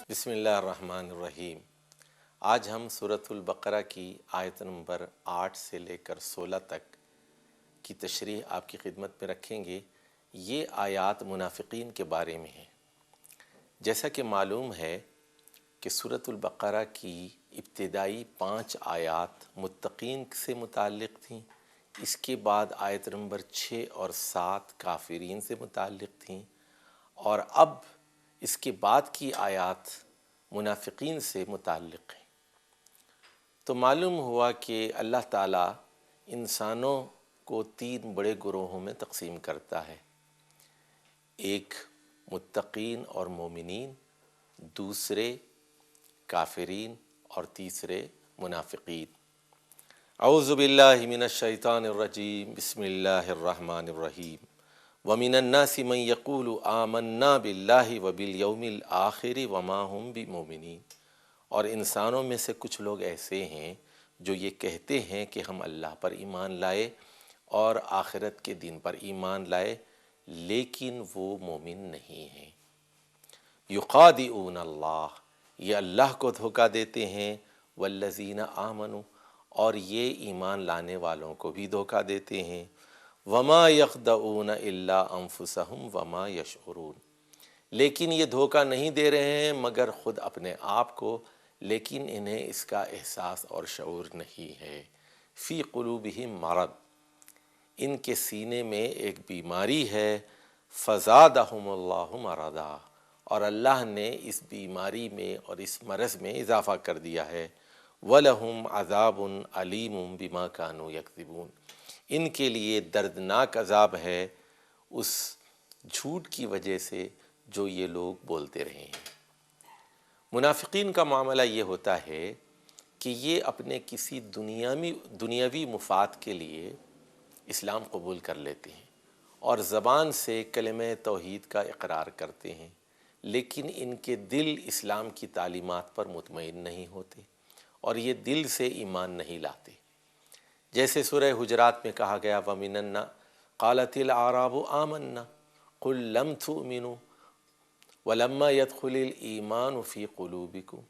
بسم اللہ الرحمن الرحیم۔ آج ہم سورۃ البقرہ کی آیت نمبر 8 سے لے کر 16 تک کی تشریح آپ کی خدمت میں رکھیں گے۔ یہ آیات منافقین کے بارے میں ہیں۔ جیسا کہ معلوم ہے کہ سورۃ البقرہ کی ابتدائی 5 آیات متقین سے متعلق تھیں، اس کے بعد آیت نمبر 6 اور 7 کافرین سے متعلق تھیں، اور اب اس کے بعد کی آیات منافقین سے متعلق ہیں۔ تو معلوم ہوا کہ اللہ تعالیٰ انسانوں کو 3 بڑے گروہوں میں تقسیم کرتا ہے، ایک متقین اور مومنین، دوسرے کافرین، اور تیسرے منافقین۔ اعوذ باللہ من الشیطان الرجیم، بسم اللہ الرحمن الرحیم۔ وَمِنَ النَّاسِ مَن يَقُولُ آمَنَّا بِاللَّهِ وَبِالْيَوْمِ الْآخِرِ وَمَا هُمْ بِمُؤْمِنِينَ، اور انسانوں میں سے کچھ لوگ ایسے ہیں جو یہ کہتے ہیں کہ ہم اللہ پر ایمان لائے اور آخرت کے دن پر ایمان لائے، لیکن وہ مومن نہیں ہیں۔ یخادعون اللہ، یہ اللہ کو دھوکہ دیتے ہیں، والذین آمنوا، اور یہ ایمان لانے والوں کو بھی دھوکہ دیتے ہیں، وما یخدعون الا انفسہم وما یشعرون، لیکن یہ دھوکہ نہیں دے رہے ہیں مگر خود اپنے آپ کو، لیکن انہیں اس کا احساس اور شعور نہیں ہے۔ فی قلوبہم مرض، ان کے سینے میں ایک بیماری ہے، فزادہم اللہ مرضا، اور اللہ نے اس بیماری میں اور اس مرض میں اضافہ کر دیا ہے۔ وَلَهُمْ عَذَابٌ عَلِيمٌ بِمَا كَانُوا يَكْذِبُونَ، ان کے لیے دردناک عذاب ہے اس جھوٹ کی وجہ سے جو یہ لوگ بولتے رہے ہیں۔ منافقین کا معاملہ یہ ہوتا ہے کہ یہ اپنے کسی دنیاوی مفاد کے لیے اسلام قبول کر لیتے ہیں اور زبان سے کلمہ توحید کا اقرار کرتے ہیں، لیکن ان کے دل اسلام کی تعلیمات پر مطمئن نہیں ہوتے اور یہ دل سے ایمان نہیں لاتے۔ جیسے سورہ حجرات میں کہا گیا، وَمِنَ النَّاسِ قَالَتِ الْأَعْرَابُ آمَنَّا قُل لَّمْ تُؤْمِنُوا وَلَمَّا يَدْخُلِ الْإِيمَانُ فِي قُلُوبِكُمْ،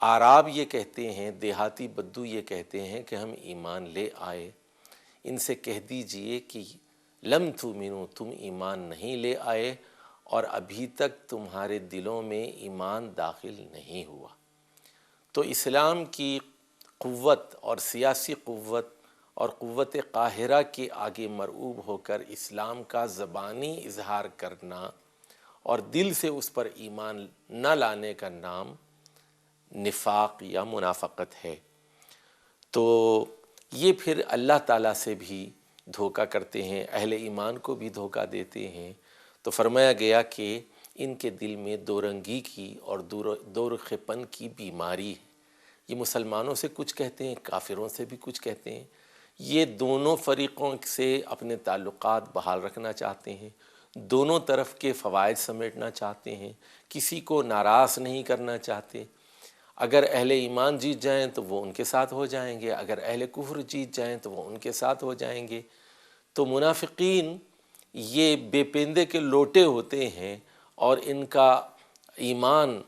اعراب یہ کہتے ہیں، دیہاتی بدو یہ کہتے ہیں کہ ہم ایمان لے آئے۔ ان سے کہہ دیجئے کہ لم تؤمنوا، تم ایمان نہیں لے آئے اور ابھی تک تمہارے دلوں میں ایمان داخل نہیں ہوا۔ تو اسلام کی قوت اور سیاسی قوت اور قوت قاہرہ کے آگے مرعوب ہو کر اسلام کا زبانی اظہار کرنا اور دل سے اس پر ایمان نہ لانے کا نام نفاق یا منافقت ہے۔ تو یہ پھر اللہ تعالیٰ سے بھی دھوکہ کرتے ہیں، اہل ایمان کو بھی دھوکہ دیتے ہیں۔ تو فرمایا گیا کہ ان کے دل میں دو رنگی کی اور دو رخ پن کی بیماری ہے۔ یہ مسلمانوں سے کچھ کہتے ہیں، کافروں سے بھی کچھ کہتے ہیں۔ یہ دونوں فریقوں سے اپنے تعلقات بحال رکھنا چاہتے ہیں، دونوں طرف کے فوائد سمیٹنا چاہتے ہیں، کسی کو ناراض نہیں کرنا چاہتے۔ اگر اہل ایمان جیت جائیں تو وہ ان کے ساتھ ہو جائیں گے، اگر اہل کفر جیت جائیں تو وہ ان کے ساتھ ہو جائیں گے۔ تو منافقین یہ بے پیندے کے لوٹے ہوتے ہیں اور ان کا ایمان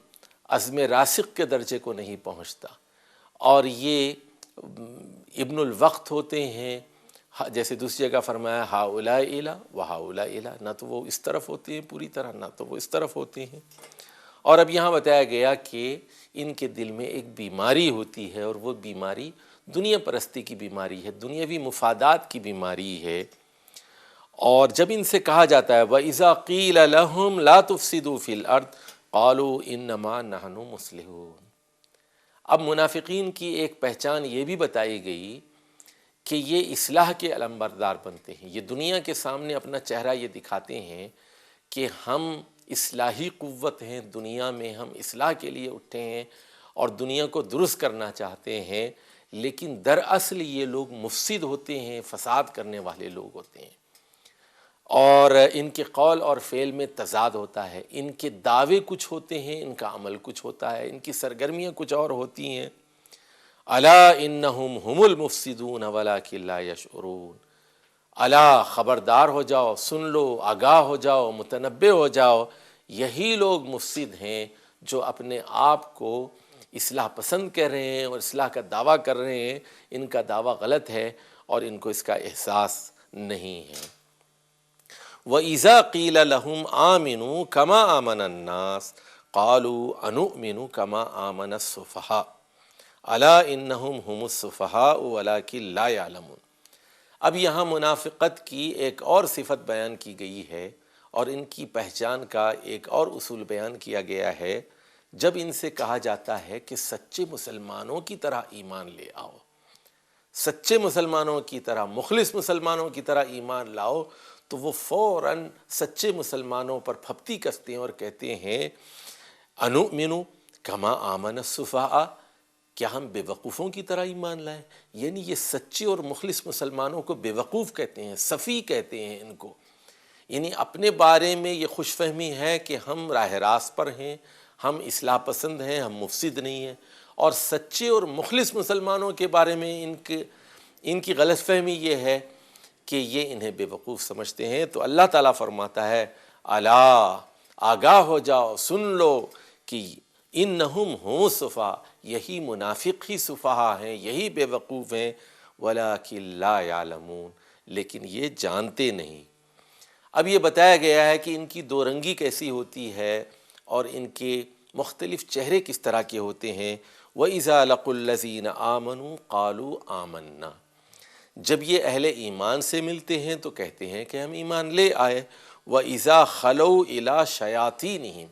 عزم راسخ کے درجے کو نہیں پہنچتا، اور یہ ابن الوقت ہوتے ہیں۔ جیسے دوسری جگہ فرمایا ہؤلاء الی وہؤلاء الی، نہ تو وہ اس طرف ہوتے ہیں پوری طرح، نہ تو وہ اس طرف ہوتے ہیں۔ اور اب یہاں بتایا گیا کہ ان کے دل میں ایک بیماری ہوتی ہے، اور وہ بیماری دنیا پرستی کی بیماری ہے، دنیاوی مفادات کی بیماری ہے۔ اور جب ان سے کہا جاتا ہے وَإِذَا قِيلَ لَهُمْ لَا تُفْسِدُوا فِي الْأَرْضِ قَالُوا إِنَّمَا نَحْنُ مُصْلِحُونَ، اب منافقین کی ایک پہچان یہ بھی بتائی گئی کہ یہ اصلاح کے علمبردار بنتے ہیں۔ یہ دنیا کے سامنے اپنا چہرہ یہ دکھاتے ہیں کہ ہم اصلاحی قوت ہیں، دنیا میں ہم اصلاح کے لیے اٹھے ہیں اور دنیا کو درست کرنا چاہتے ہیں، لیکن دراصل یہ لوگ مفسد ہوتے ہیں، فساد کرنے والے لوگ ہوتے ہیں، اور ان کے قول اور فعل میں تضاد ہوتا ہے۔ ان کے دعوے کچھ ہوتے ہیں، ان کا عمل کچھ ہوتا ہے، ان کی سرگرمیاں کچھ اور ہوتی ہیں۔ الا انہم ہم المفسدون ولکن لا یشعرون، الا خبردار ہو جاؤ، سن لو، آگاہ ہو جاؤ، متنبہ ہو جاؤ، یہی لوگ مفسد ہیں جو اپنے آپ کو اصلاح پسند کہہ رہے ہیں اور اصلاح کا دعویٰ کر رہے ہیں، ان کا دعویٰ غلط ہے اور ان کو اس کا احساس نہیں ہے۔ وَإِذَا قِيلَ لَهُمْ آمِنُوا كَمَا آمَنَ النَّاسُ قَالُوا أَنُؤْمِنُ كَمَا آمَنَ السُّفَهَاءُ أَلَا إِنَّهُمْ هُمُ السُّفَهَاءُ وَلَكِنْ لَا يَعْلَمُونَ۔ اب یہاں منافقت کی ایک اور صفت بیان کی گئی ہے اور ان کی پہچان کا ایک اور اصول بیان کیا گیا ہے۔ جب ان سے کہا جاتا ہے کہ سچے مسلمانوں کی طرح ایمان لے آؤ، سچے مسلمانوں کی طرح، مخلص مسلمانوں کی طرح ایمان لاؤ، تو وہ فوراً سچے مسلمانوں پر پھپتی کستے ہیں اور کہتے ہیں انؤمن کما آمن السفہاء، کیا ہم بے وقوفوں کی طرح ایمان لائیں؟ یعنی یہ سچے اور مخلص مسلمانوں کو بے وقوف کہتے ہیں، سفی کہتے ہیں ان کو۔ یعنی اپنے بارے میں یہ خوش فہمی ہے کہ ہم راہ راست پر ہیں، ہم اصلاح پسند ہیں، ہم مفسد نہیں ہیں، اور سچے اور مخلص مسلمانوں کے بارے میں ان کی غلط فہمی یہ ہے کہ یہ انہیں بے وقوف سمجھتے ہیں۔ تو اللہ تعالیٰ فرماتا ہے الا، آگاہ ہو جاؤ، سن لو کہ انہم ہم صفا، یہی منافق ہی صفحاء ہیں، یہی بے وقوف ہیں، ولکن لا یعلمون، لیکن یہ جانتے نہیں۔ اب یہ بتایا گیا ہے کہ ان کی دو رنگی کیسی ہوتی ہے اور ان کے مختلف چہرے کس طرح کے ہوتے ہیں۔ وَإِذَا لَقُوا الَّذِينَ آمَنُوا قَالُوا آمَنَّا، جب یہ اہل ایمان سے ملتے ہیں تو کہتے ہیں کہ ہم ایمان لے آئے۔ وَإِذَا خَلَوْا إِلَىٰ شَيَاطِينِهِمْ،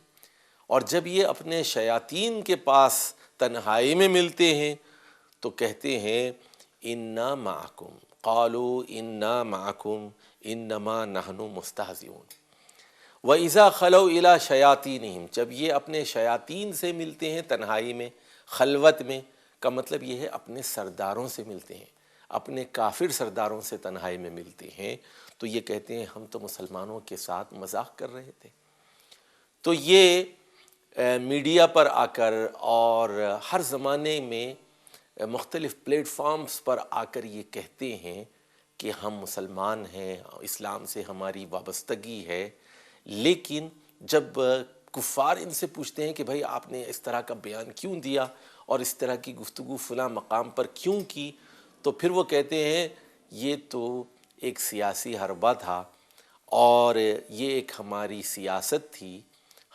اور جب یہ اپنے شیاطین کے پاس تنہائی میں ملتے ہیں تو کہتے ہیں اِنَّا مَعَكُمْ قَالُوا اِنَّا مَعَكُمْ اِنَّمَا نَحْنُ مُسْتَهْزِئُونَ۔ وَإِذَا خَلَوْا إِلَىٰ شَيَاطِينِهِمْ، جب یہ اپنے شیاطین سے ملتے ہیں تنہائی میں، خلوت میں، کا مطلب یہ ہے اپنے سرداروں سے ملتے ہیں، اپنے کافر سرداروں سے تنہائی میں ملتے ہیں، تو یہ کہتے ہیں ہم تو مسلمانوں کے ساتھ مذاق کر رہے تھے۔ تو یہ میڈیا پر آ کر اور ہر زمانے میں مختلف پلیٹ فارمز پر آ کر یہ کہتے ہیں کہ ہم مسلمان ہیں، اسلام سے ہماری وابستگی ہے، لیکن جب کفار ان سے پوچھتے ہیں کہ بھائی آپ نے اس طرح کا بیان کیوں دیا اور اس طرح کی گفتگو فلاں مقام پر کیوں کی، تو پھر وہ کہتے ہیں یہ تو ایک سیاسی حربہ تھا اور یہ ایک ہماری سیاست تھی،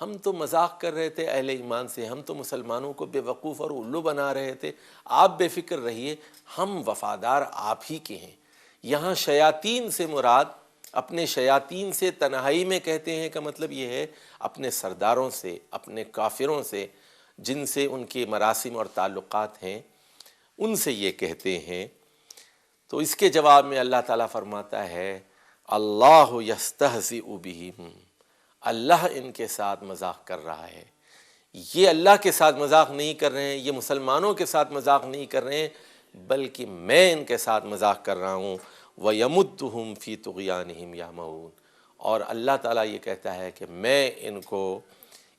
ہم تو مذاق کر رہے تھے اہل ایمان سے، ہم تو مسلمانوں کو بے وقوف اور الو بنا رہے تھے، آپ بے فکر رہیے، ہم وفادار آپ ہی کے ہیں۔ یہاں شیاطین سے مراد اپنے شیاطین سے تنہائی میں کہتے ہیں کا مطلب یہ ہے اپنے سرداروں سے، اپنے کافروں سے، جن سے ان کے مراسم اور تعلقات ہیں، ان سے یہ کہتے ہیں۔ تو اس کے جواب میں اللہ تعالیٰ فرماتا ہے اللہ یستہزئ بہم، اللہ ان کے ساتھ مذاق کر رہا ہے۔ یہ اللہ کے ساتھ مذاق نہیں کر رہے ہیں، یہ مسلمانوں کے ساتھ مذاق نہیں کر رہے ہیں، بلکہ میں ان کے ساتھ مذاق کر رہا ہوں۔ وَيَمُدُّهُمْ فِي طُغْيَانِهِمْ يَعْمَهُونَ، اور اللہ تعالیٰ یہ کہتا ہے کہ میں ان کو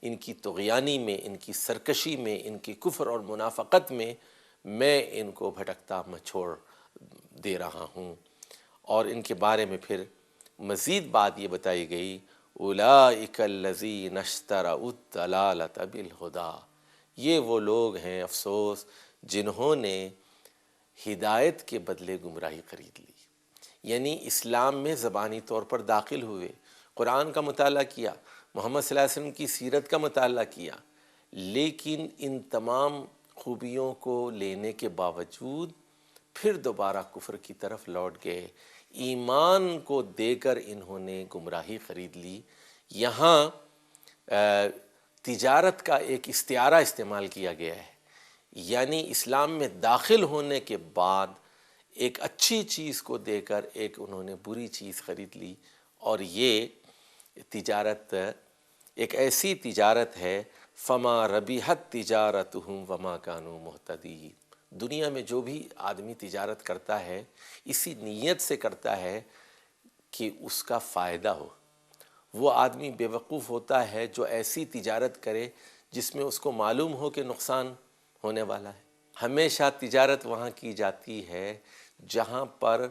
ان کی طغیانی میں، ان کی سرکشی میں، ان کی کفر اور منافقت میں ان کو بھٹکتا مچھوڑ دے رہا ہوں۔ اور ان کے بارے میں پھر مزید بات یہ بتائی گئی اولئک الذین اشتروا الضلالۃ بالہدی، یہ وہ لوگ ہیں افسوس جنہوں نے ہدایت کے بدلے گمراہی خرید لی۔ یعنی اسلام میں زبانی طور پر داخل ہوئے، قرآن کا مطالعہ کیا، محمد صلی اللہ علیہ وسلم کی سیرت کا مطالعہ کیا، لیکن ان تمام خوبیوں کو لینے کے باوجود پھر دوبارہ کفر کی طرف لوٹ گئے، ایمان کو دے کر انہوں نے گمراہی خرید لی۔ یہاں تجارت کا ایک استعارہ استعمال کیا گیا ہے، یعنی اسلام میں داخل ہونے کے بعد ایک اچھی چیز کو دے کر ایک انہوں نے بری چیز خرید لی، اور یہ تجارت ایک ایسی تجارت ہے فما ربحت تجارتہم وما کانوا مہتدین۔ دنیا میں جو بھی آدمی تجارت کرتا ہے اسی نیت سے کرتا ہے کہ اس کا فائدہ ہو۔ وہ آدمی بے وقوف ہوتا ہے جو ایسی تجارت کرے جس میں اس کو معلوم ہو کہ نقصان ہونے والا ہے۔ ہمیشہ تجارت وہاں کی جاتی ہے جہاں پر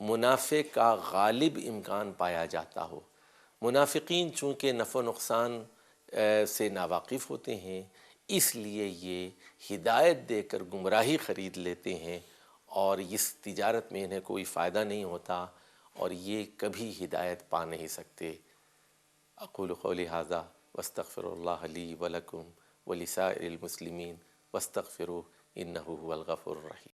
منافع کا غالب امکان پایا جاتا ہو۔ منافقین چونکہ نفع و نقصان سے ناواقف ہوتے ہیں، اس لیے یہ ہدایت دے کر گمراہی خرید لیتے ہیں، اور اس تجارت میں انہیں کوئی فائدہ نہیں ہوتا، اور یہ کبھی ہدایت پا نہیں سکتے۔ اقول قولی ھذا واستغفر اللہ لی ولکم ولسائر المسلمین واستغفروہ انہ ھو الغفور الرحیم۔